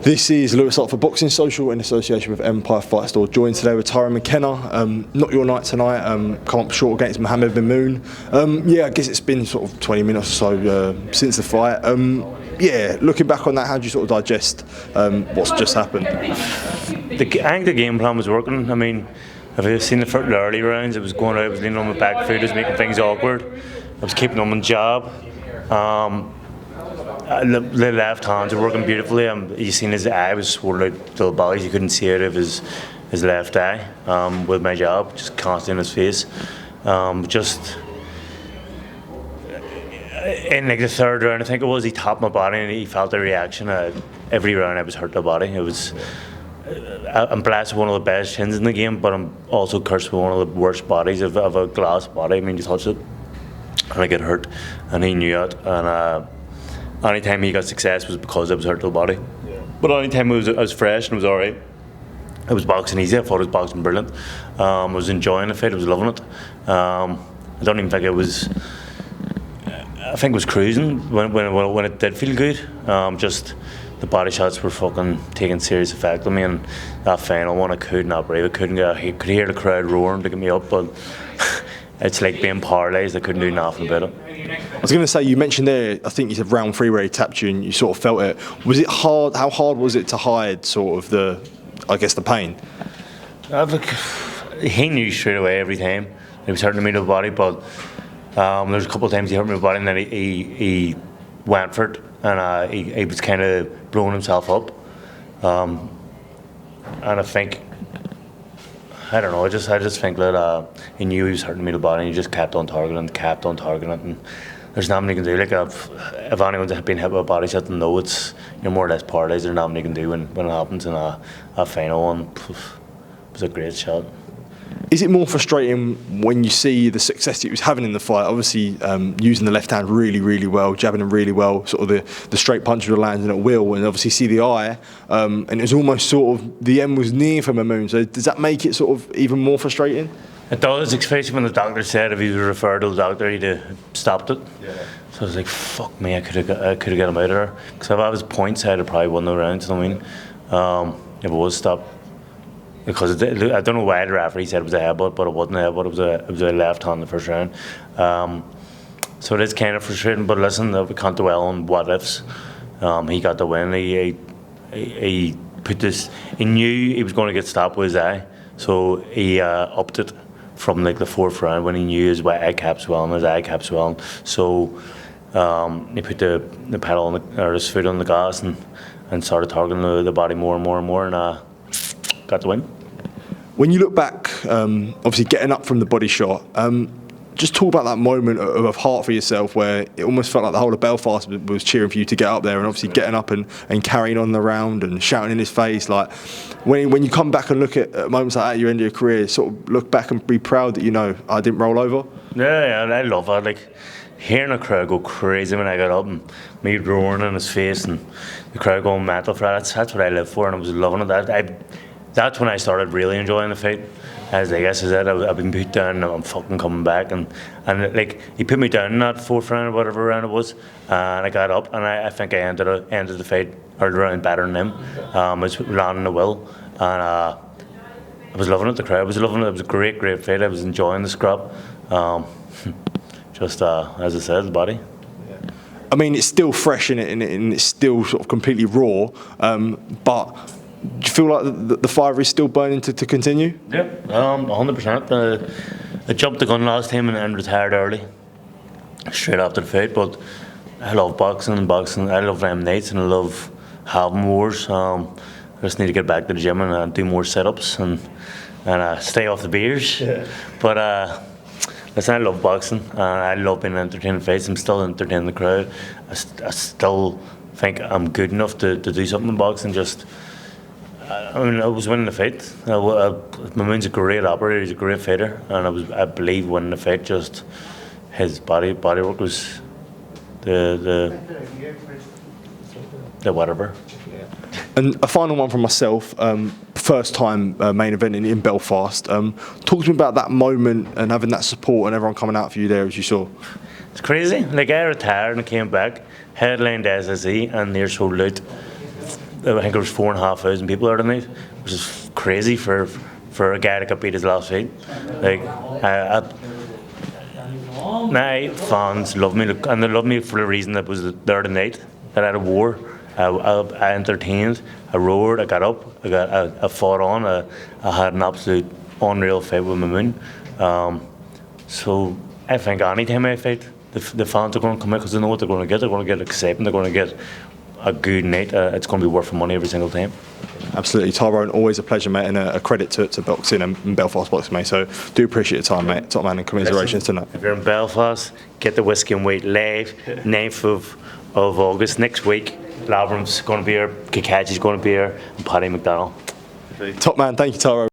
This is Lewis Hart for Boxing Social in association with Empire Fight Store. Joined today with Tyrone McKenna. Not your night tonight. Come up short against Mohammed Mimoune. Yeah, I guess it's been sort of 20 minutes or so since the fight. Yeah, looking back on that, how do you sort of digest what's just happened? I think the game plan was working. I mean, if you've seen the early rounds, it was going out, I was leaning on my back foot, it was making things awkward. I was keeping them on jab. The left hands were working beautifully. You seen his eye was swollen out to the belly. You couldn't see out of his left eye with my jab, just constantly in his face. Just in like the third round, I think it was, he tapped my body and he felt the reaction. Every round I was hurt the body. It was. I'm blessed with one of the best chins in the game, but I'm also cursed with one of the worst bodies of a glass body. I mean, you touch it and I get hurt, and he knew it. And any time he got success was because I was hurt to the body. Yeah. But any time I was fresh and it was all right. I was boxing easy. I thought I was boxing brilliant. I was enjoying the fight. I was loving it. I don't even think it was. I think it was cruising when it did feel good. Just the body shots were fucking taking serious effect on me, and that final one I could not breathe. I could hear the crowd roaring to get me up, but it's like being paralysed. I couldn't do nothing about it. I was going to say, you mentioned there, I think you said round 3 where he tapped you and you sort of felt it. Was it hard? How hard was it to hide sort of the pain? He knew straight away every time he was hurting me to the body, but there was a couple of times he hurt me to the body and then he went for it, and he was kind of blowing himself up. And I think, I don't know, I just think that he knew he was hurting me to the body and he just kept on targeting it, and there's nothing he can do. Like, if anyone's been hit with a body shot, then know you're more or less paralysed. There's nothing you can do when it happens in a final one. It was a great shot. Is it more frustrating when you see the success that he was having in the fight? Obviously, using the left hand really, really well, jabbing him really well, sort of the straight punches were landing at will, and obviously see the eye, and it was almost sort of, the end was near for Mimoune. So does that make it sort of even more frustrating? It does, especially when the doctor said if he was referred to the doctor, he'd have stopped it. Yeah. So I was like, fuck me, I could have got him out of there. Because if I was points, I'd have probably won the round. You know what I mean? If it was stopped. Because I don't know why the referee said it was a headbutt, but it wasn't a headbutt. It was a left hand in the first round. So it is kind of frustrating. But listen, we can't dwell on what ifs. He got the win. He put this. He knew he was going to get stopped with his eye, so he upped it from like the 4th round when he knew his eye kept swelling, his eye kept swelling. So he put the pedal on or his foot on the gas and started targeting the body more and more and more, and got the win. When you look back, obviously getting up from the body shot, just talk about that moment of heart for yourself where it almost felt like the whole of Belfast was cheering for you to get up there, and obviously getting up and carrying on the round and shouting in his face. Like, when you come back and look at moments like that at your end of your career, sort of look back and be proud that, you know, I didn't roll over? Yeah, I love that. Like, hearing the crowd go crazy when I got up and me roaring in his face and the crowd going mental for that, that's what I live for, and I was loving it. That's when I started really enjoying the fight. As I guess I said, I've been put down and I'm fucking coming back, and like, he put me down in that 4th round or whatever round it was, and I got up and I think I ended the fight or the round better than him. I was landing the will, and I was loving it. The crowd was loving it. It was a great fight. I was enjoying the scrap. Just as I said, the body. I mean, it's still fresh in it, and it's still sort of completely raw, but do you feel like the fire is still burning to continue? Yeah, 100%. I jumped the gun last time and retired early, straight after the fight. But I love boxing. I love them nights, and I love having wars. I just need to get back to the gym and do more sit-ups and stay off the beers. Yeah. But listen, I love boxing, and I love being entertaining fights. I'm still entertaining the crowd. I still think I'm good enough to do something in boxing. I mean, I was winning the fight. Mimoune's a great operator. He's a great fighter, and I believe winning the fight. Just his body work was the whatever. And a final one from myself. First time main event in Belfast. Talk to me about that moment and having that support and everyone coming out for you there as you saw. It's crazy. Like, I retired and I came back, headlined SSE, and they're sold out I think there was 4,500 people there tonight, which is crazy for a guy that got beat his last fight. Like, my fans love me, and they love me for the reason that was there tonight. That I had a war, I entertained, I roared, I got up, I fought on, I had an absolute unreal fight with Mimoune. So I think anytime I fight, the fans are going to come out because they know what they're going to get. They're going to get excitement, they're going to get a good night. It's going to be worth the money every single time. Absolutely, Tyrone, always a pleasure, mate, and a credit to boxing and Belfast boxing, mate. So do appreciate your time, mate. Top man, and commiserations tonight. If you're in Belfast, get the Whiskey and Wheat live, 9th of August next week. Lavram's going to be here, Kakachi's going to be here, and Paddy McDonald. Top man, thank you, Tyrone.